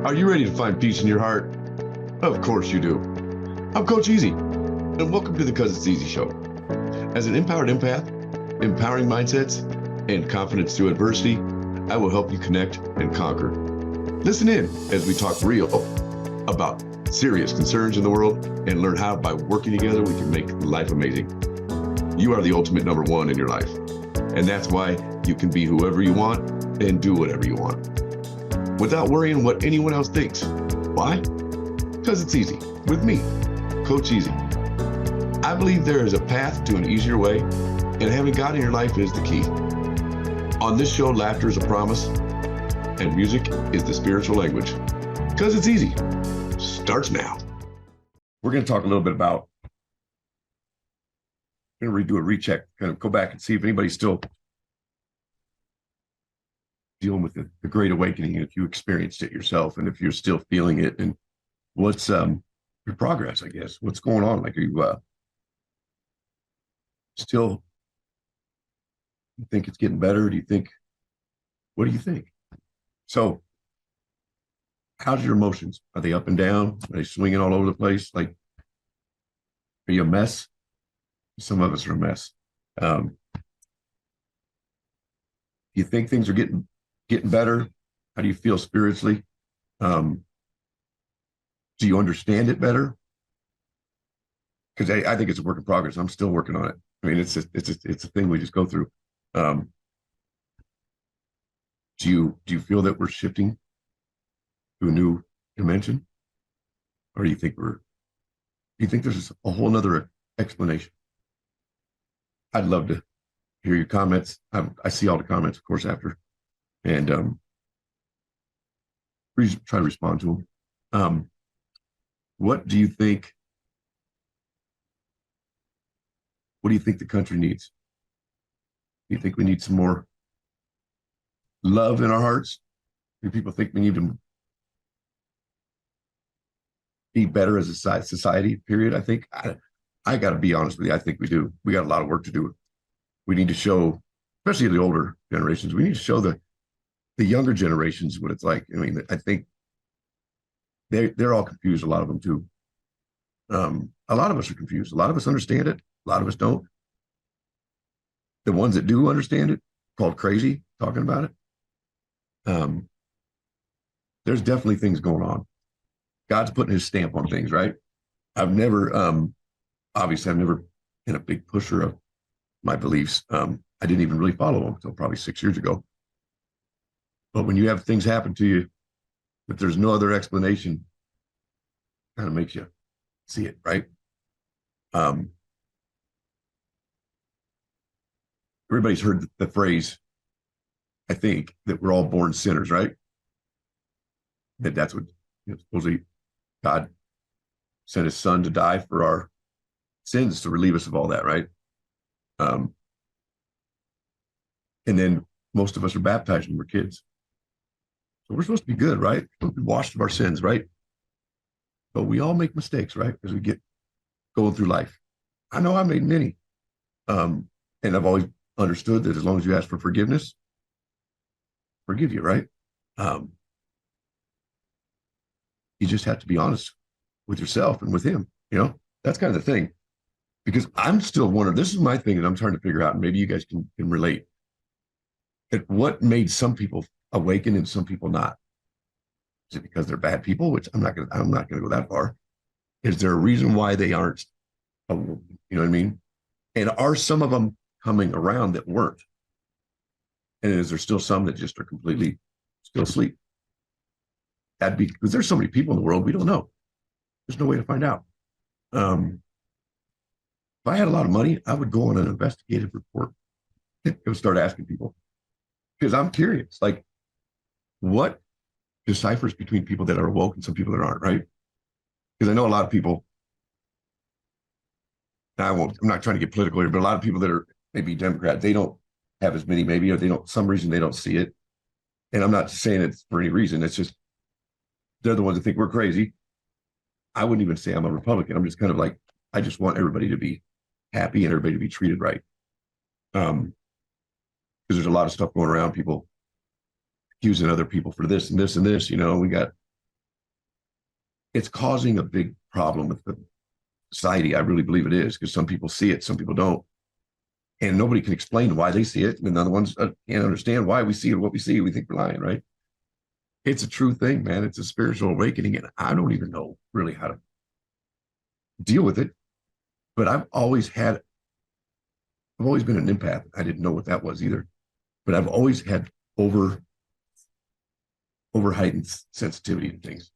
Are you ready to find peace in your heart? Of course you do. I'm Coach Easy, and welcome to the It's EaZy Show. As an empowered empath, empowering mindsets, and confidence through adversity, I will help you connect and conquer. Listen in as we talk real about serious concerns in the world and learn how by working together we can make life amazing. You are the ultimate number one in your life, and that's why you can be whoever you want and do whatever you want without worrying what anyone else thinks. Why? Because it's easy with me, Coach Easy. I believe there is a path to an easier way, and having God in your life is the key. On this show, laughter is a promise, and music is the spiritual language. Because it's easy. Starts now. We're going to talk a little bit about, I'm going to redo a recheck, kind of go back and see if anybody's still dealing with the Great Awakening, if you experienced it yourself, and if you're still feeling it, and what's your progress, I guess. What's going on? Like, are you still think it's getting better? Do you think, what do you think? So how's your emotions? Are they up and down? Are they swinging all over the place? Like, are you a mess? Some of us are a mess. Do you think things are getting better? How do you feel spiritually? Do you understand it better? Because I think it's a work in progress. I'm still working on it. I mean, it's a thing we just go through. Do you feel that we're shifting to a new dimension, or do you think there's a whole nother explanation? I'd love to hear your comments. I see all the comments, of course, after, and try to respond to them. What do you think? What do you think the country needs? Do you think we need some more love in our hearts? Do people think we need to be better as a society, period? I think, I got to be honest with you, I think we do. We got a lot of work to do. We need to show, especially the older generations, we need to show the younger generations what it's like. I mean, I think they're all confused, a lot of them too. A lot of us are confused. A lot of us understand it. A lot of us don't. The ones that do understand it, called crazy, talking about it. There's definitely things going on. God's putting his stamp on things, right? I've never been a big pusher of my beliefs. I didn't even really follow them until probably 6 years ago. But when you have things happen to you, but there's no other explanation, kind of makes you see it, right? Everybody's heard the phrase, I think, that we're all born sinners, right? That's what, supposedly God sent his son to die for our sins to relieve us of all that, right? And then most of us are baptized when we're kids. So we're supposed to be good, right? We're supposed to be washed of our sins, right? But we all make mistakes, right? As we get going through life. I know I made many. And I've always understood that as long as you ask for forgiveness, forgive you, right? You just have to be honest with yourself and with him. That's kind of the thing. Because I'm still wondering, this is my thing that I'm trying to figure out, and maybe you guys can relate. At what made some people awaken and some people not? Is it because they're bad people? Which I'm not gonna go that far. Is there a reason why they aren't? You know what I mean? And are some of them coming around that weren't? And is there still some that just are completely still asleep? That'd be because there's so many people in the world, we don't know. There's no way to find out. If I had a lot of money, I would go on an investigative report. I would start asking people because I'm curious, like, what deciphers between people that are woke and some people that aren't, right? Because I know a lot of people, I'm not trying to get political here, but a lot of people that are maybe Democrat, they don't have as many, maybe, or some reason they don't see it. And I'm not saying it's for any reason. It's just, they're the ones that think we're crazy. I wouldn't even say I'm a Republican. I'm just kind of like, I just want everybody to be happy and everybody to be treated right. Because there's a lot of stuff going around, people accusing other people for this and this and this. We got it's causing a big problem with the society. I really believe it is, because some people see it, some people don't. And nobody can explain why they see it. And the other ones can't understand why we see it, what we see. We think we're lying, right? It's a true thing, man. It's a spiritual awakening. And I don't even know really how to deal with it. But I've always been an empath. I didn't know what that was either. But I've always had over heightened sensitivity to things.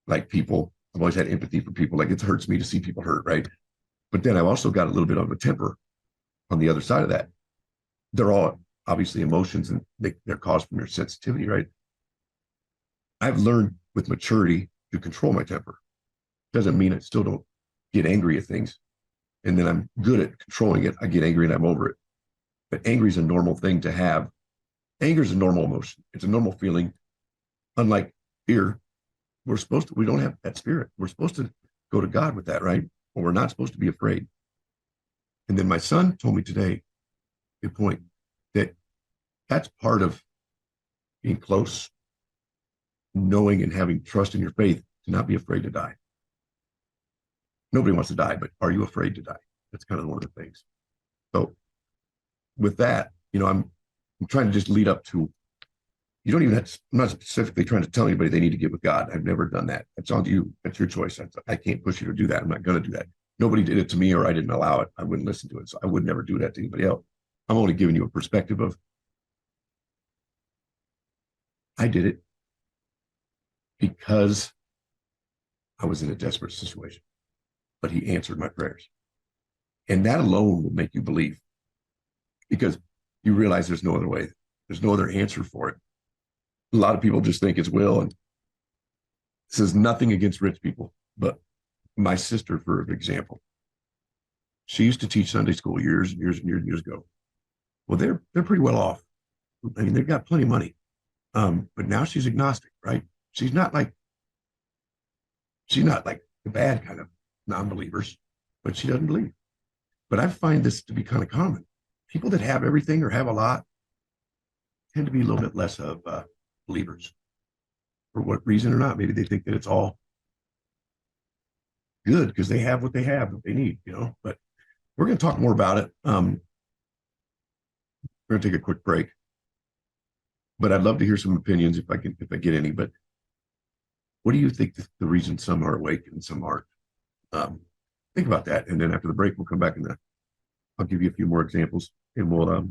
Like people, I've always had empathy for people. Like it hurts me to see people hurt, right? But then I've also got a little bit of a temper on the other side of that. They're all obviously emotions, and they're caused from your sensitivity, right? I've learned with maturity to control my temper. Doesn't mean I still don't get angry at things. And then I'm good at controlling it. I get angry and I'm over it. But angry is a normal thing to have. Anger is a normal emotion. It's a normal feeling. Unlike fear, we don't have that spirit. We're supposed to go to God with that, right? Or we're not supposed to be afraid. And then my son told me today, good point, that that's part of being close, knowing and having trust in your faith, to not be afraid to die. Nobody wants to die, but are you afraid to die? That's kind of one of the things. So with that, I'm trying to just lead up to, you don't even I'm not specifically trying to tell anybody they need to get with God. I've never done that. That's on you. That's your choice. I can't push you to do that. I'm not going to do that. Nobody did it to me, or I didn't allow it. I wouldn't listen to it. So I would never do that to anybody else. I'm only giving you a perspective of, I did it because I was in a desperate situation, but he answered my prayers. And that alone will make you believe, because you realize there's no other way. There's no other answer for it. A lot of people just think it's will. And this is nothing against rich people, but my sister, for example, she used to teach Sunday school years and years and years and years ago. Well, they're pretty well off. I mean, they've got plenty of money. But now she's agnostic, right? She's not like the bad kind of non-believers, but she doesn't believe. But I find this to be kind of common. People that have everything or have a lot tend to be a little bit less of believers. For what reason or not, maybe they think that it's all good because they have what they have, what they need, But we're going to talk more about it. We're going to take a quick break, but I'd love to hear some opinions if I get any. But what do you think the reason some are awake and some aren't? Think about that, and then after the break, we'll come back and I'll give you a few more examples, and we'll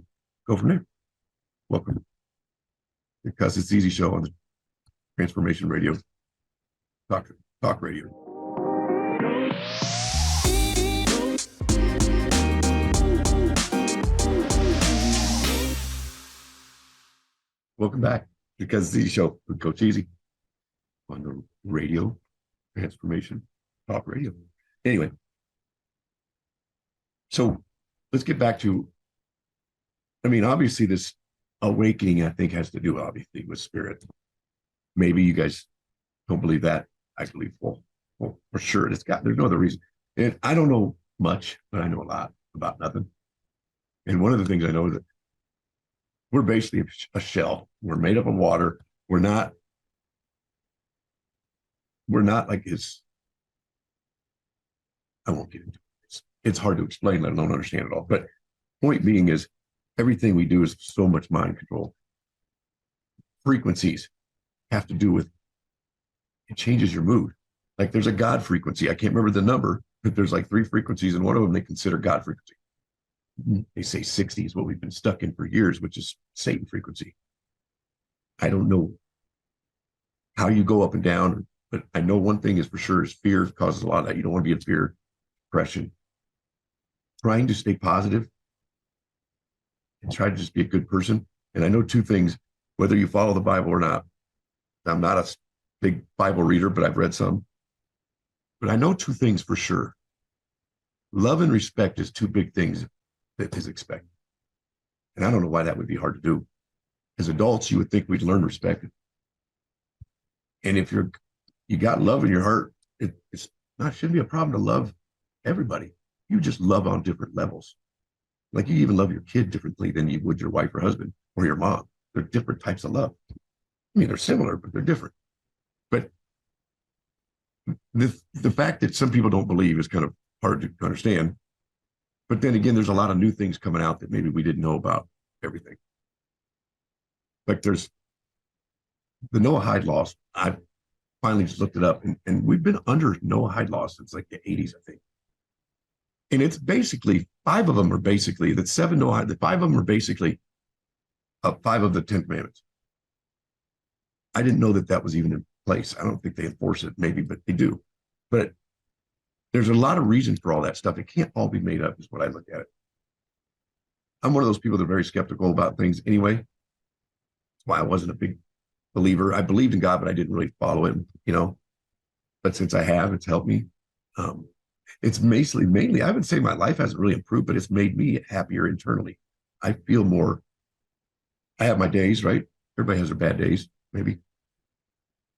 go from there. Welcome, because It's EaZy Show on the Transformation Radio, Talk Radio. Welcome back, because It's EaZy Show with Coach Easy on the radio, Transformation Talk Radio. Anyway, so let's get back to, obviously this awakening, I think, has to do obviously with spirit. Maybe you guys don't believe that. I believe well for sure. There's no other reason. And I don't know much, but I know a lot about nothing. And one of the things I know is that we're basically a shell. We're made up of water. We're not like this. I won't get into it. It's hard to explain, let alone understand it all. But point being is, everything we do is so much mind control. Frequencies have to do with, it changes your mood. Like there's a God frequency. I can't remember the number, but there's like 3 frequencies, and one of them they consider God frequency. They say 60 is what we've been stuck in for years, which is Satan frequency. I don't know how you go up and down, but I know one thing is for sure is fear causes a lot of that. You don't want to be in fear, depression. Trying to stay positive and try to just be a good person. And I know 2 things, whether you follow the Bible or not. I'm not a big Bible reader, but I've read some. But I know 2 things for sure. Love and respect is 2 big things that is expected. And I don't know why that would be hard to do. As adults, you would think we'd learn respect. And if you got love in your heart, shouldn't be a problem to love everybody. You just love on different levels. Like you even love your kid differently than you would your wife or husband or your mom. They're different types of love. They're similar, but they're different. But the fact that some people don't believe is kind of hard to understand. But then again, there's a lot of new things coming out that maybe we didn't know about everything. Like there's the Noahide laws. I finally just looked it up, and we've been under Noahide laws since like the 80s, I think. And it's basically 5 of them are basically the 7 Noahide. The 5 of them are basically 5 of the 10 commandments. I didn't know that was even in place. I don't think they enforce it, maybe, but they do. But there's a lot of reasons for all that stuff. It can't all be made up, is what I look at it. I'm one of those people that are very skeptical about things anyway. That's why I wasn't a big believer. I believed in God, but I didn't really follow him, But since I have, it's helped me. It's mainly, I would say my life hasn't really improved, but it's made me happier internally. I feel more, I have my days, right? Everybody has their bad days, maybe.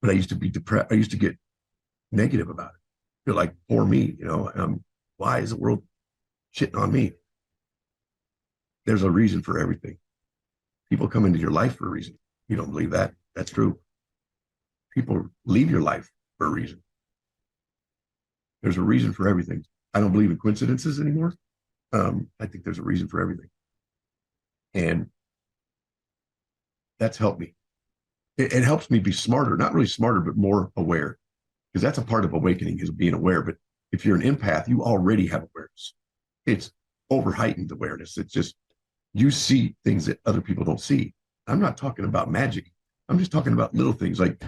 But I used to be depressed. I used to get negative about it. Feel like, poor me, why is the world shitting on me? There's a reason for everything. People come into your life for a reason. You don't believe that? That's true. People leave your life for a reason. There's a reason for everything. I don't believe in coincidences anymore. I think there's a reason for everything. And that's helped me. It helps me be smarter, not really smarter, but more aware. Because that's a part of awakening, is being aware. But if you're an empath, you already have awareness. It's over-heightened awareness. It's just, you see things that other people don't see. I'm not talking about magic. I'm just talking about little things like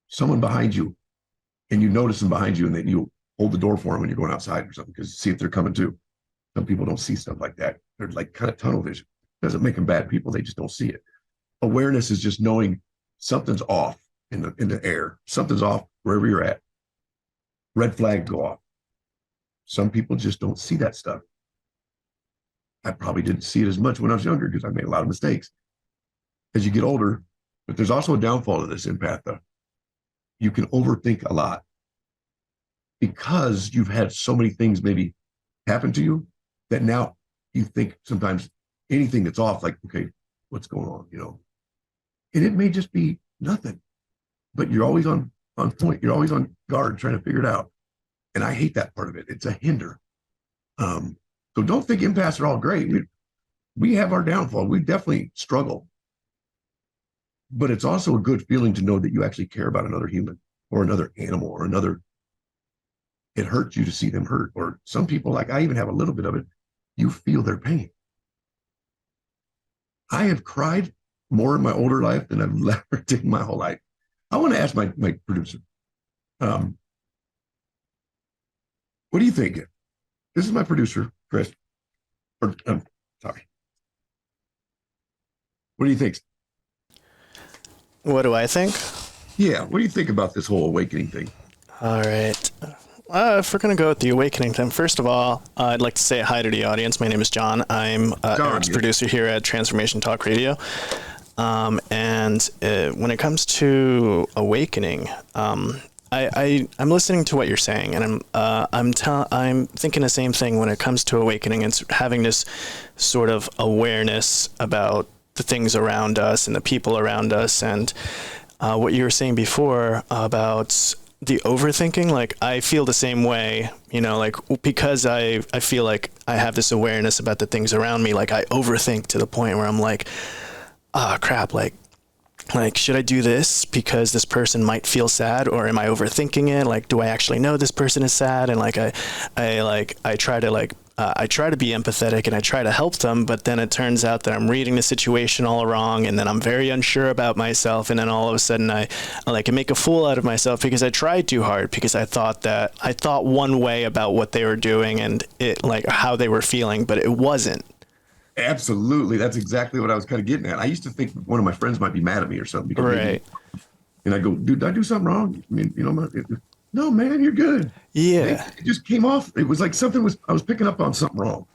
someone behind you, and you notice them behind you, and then you hold the door for them when you're going outside or something, because see if they're coming too. Some people don't see stuff like that. They're like kind of tunnel vision. Doesn't make them bad people. They just don't see it. Awareness is just knowing something's off in the air. Something's off wherever you're at. Red flag go off. Some people just don't see that stuff. I probably didn't see it as much when I was younger because I made a lot of mistakes. As you get older, but there's also a downfall to this empath, though. You can overthink a lot because you've had so many things maybe happen to you that now you think sometimes anything that's off, like, okay, what's going on, And it may just be nothing, but you're always on point. You're always on guard trying to figure it out. And I hate that part of it. It's a hinder. So don't think empaths are all great. We have our downfall. We definitely struggle. But it's also a good feeling to know that you actually care about another human or another animal or another. It hurts you to see them hurt. Or some people, like I even have a little bit of it, you feel their pain. I have cried more in my older life than I've ever did in my whole life. I want to ask my producer, what do you think? This is my producer, Chris. Sorry. What do you think? What do I think? Yeah, what do you think about this whole awakening thing? All right. If we're going to go with the awakening thing, first of all, I'd like to say hi to the audience. My name is John. I'm Eric's producer here at Transformation Talk Radio. And when it comes to awakening, I'm listening to what you're saying, and I'm thinking the same thing when it comes to awakening. It's having this sort of awareness about the things around us and the people around us, and what you were saying before about the overthinking. Like, I feel the same way, like, because I feel like I have this awareness about the things around me. Like, I overthink to the point where I'm like, crap, like, should I do this because this person might feel sad, or am I overthinking it? Like, do I actually know this person is sad? And like, I try to be empathetic and I try to help them, but then it turns out that I'm reading the situation all wrong, and then I'm very unsure about myself, and then all of a sudden I make a fool out of myself because I tried too hard, because I thought one way about what they were doing and it, like, how they were feeling, but it wasn't. Absolutely. That's exactly what I was kind of getting at. I used to think one of my friends might be mad at me or something. Because right. And I go, dude, did I do something wrong? I mean, no, man, you're good. Yeah. It just came off. It was like I was picking up on something wrong.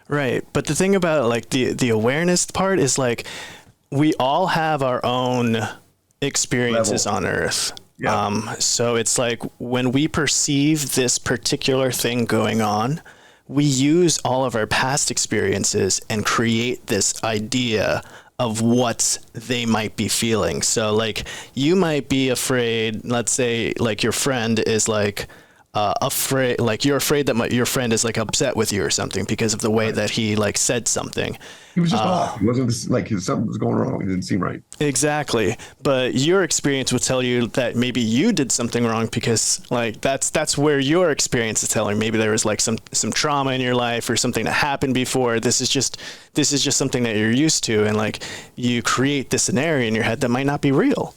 Right. But the thing about, like, the awareness part is, like, we all have our own experiences on Earth. Yeah. So it's like, when we perceive this particular thing going on, we use all of our past experiences and create this idea of what they might be feeling. So like you might be afraid, let's say like your friend is like afraid, like you're afraid that your friend is like upset with you or something because of the way that he like said something. He was just off. He wasn't like something was going wrong. It didn't seem right. Exactly. But your experience would tell you that maybe you did something wrong because like that's where your experience is telling. Maybe there was like some trauma in your life or something that happened before. This is just something that you're used to, and like you create this scenario in your head that might not be real.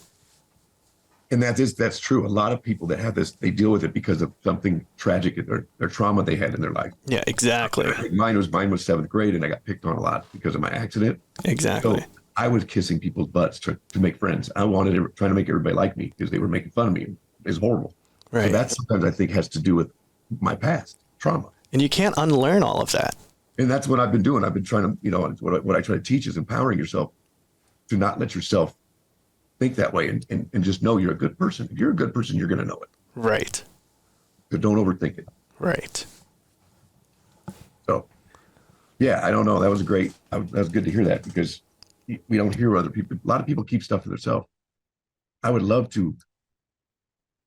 And that's true. A lot of people that have this, they deal with it because of something tragic, their trauma they had in their life. Yeah, exactly. Mine was 7th grade, and I got picked on a lot because of my accident. Exactly. So I was kissing people's butts to make friends. I wanted to try to make everybody like me because they were making fun of me. It was horrible. Right. So that sometimes I think has to do with my past trauma. And you can't unlearn all of that. And that's what I've been doing. I've been trying to, what I try to teach is empowering yourself to not let yourself think that way and just know you're a good person. If you're a good person, you're going to know it. Right. So don't overthink it. Right. So, yeah, I don't know. That was great. That was good to hear that because we don't hear other people. A lot of people keep stuff to themselves. I would love to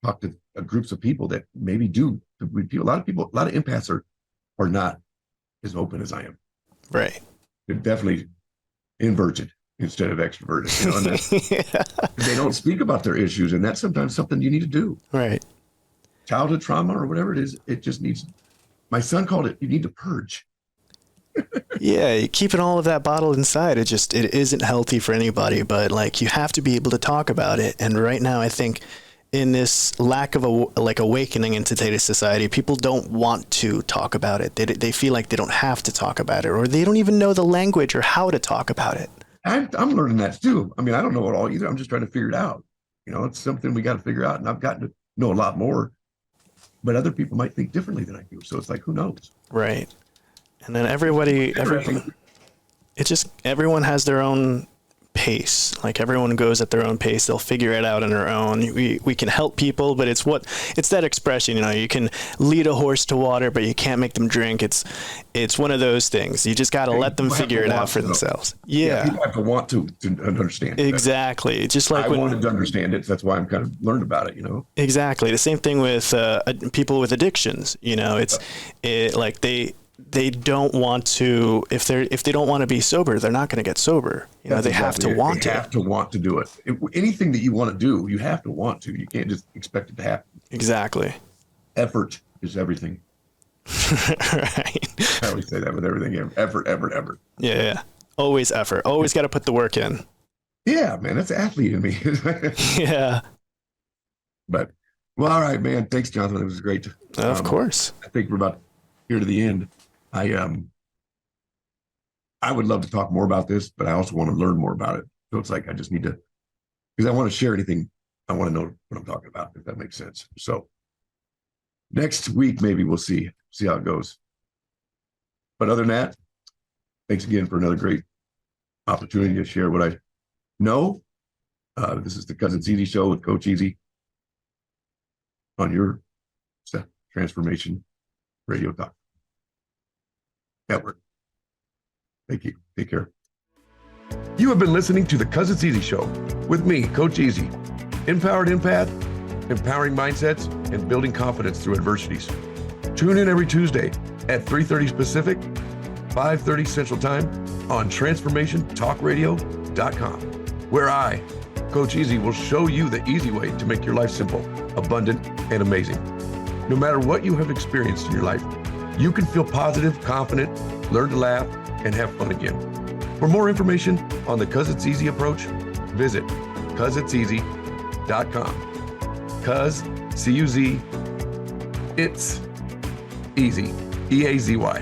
talk to groups of people that maybe do. A lot of empaths are not as open as I am. Right. They're definitely inverted instead of extroverted. Yeah. They don't speak about their issues, and that's sometimes something you need to do. Right. Childhood trauma or whatever it is, it just needs. My son called it, you need to purge. Yeah, keeping all of that bottled inside, it isn't healthy for anybody, but like you have to be able to talk about it. And right now, I think in this lack of awakening in today's society, people don't want to talk about it. They feel like they don't have to talk about it, or they don't even know the language or how to talk about it. I'm learning that too. I mean, I don't know it all either. I'm just trying to figure it out. It's something we got to figure out, and I've gotten to know a lot more. But other people might think differently than I do. So it's like, who knows? Right. And then everyone has their own pace. Like everyone goes at their own pace. They'll figure it out on their own. We can help people, but it's that expression, you can lead a horse to water, but you can't make them drink. It's one of those things. You just got to let them figure it out for themselves. Yeah. People have to want to understand. Exactly. Just like I wanted to understand it. So that's why I'm kind of learned about it, Exactly. The same thing with people with addictions. They don't want to, if they don't want to be sober, they're not going to get sober. They have to want to. They have to want to do it. Anything that you want to do, you have to want to. You can't just expect it to happen. Exactly. Effort is everything. Right. I always say that with everything. Effort. Yeah. Always effort. Always got to put the work in. Yeah, man. That's athlete in me. Yeah. But, well, all right, man. Thanks, Jonathan. It was great. Of course. I think we're about here to the end. I would love to talk more about this, but I also want to learn more about it. So it's like I just need to, because I want to share anything. I want to know what I'm talking about, if that makes sense. So next week, maybe we'll see how it goes. But other than that, thanks again for another great opportunity to share what I know. This is the Its EaZy Show with Coach Easy on your Transformation Radio Talk Network. Thank you. Take care. You have been listening to the Its EaZy Show with me, Coach Easy. Empowered empath, empowering mindsets, and building confidence through adversities. Tune in every Tuesday at 3:30 Pacific, 5:30 Central Time on TransformationTalkRadio.com, where I, Coach Easy, will show you the easy way to make your life simple, abundant, and amazing. No matter what you have experienced in your life, you can feel positive, confident, learn to laugh, and have fun again. For more information on the Its EaZy approach, visit CuzIt'sEaZy.com. Cuz, C-U-Z, It's EaZy, EaZy.com.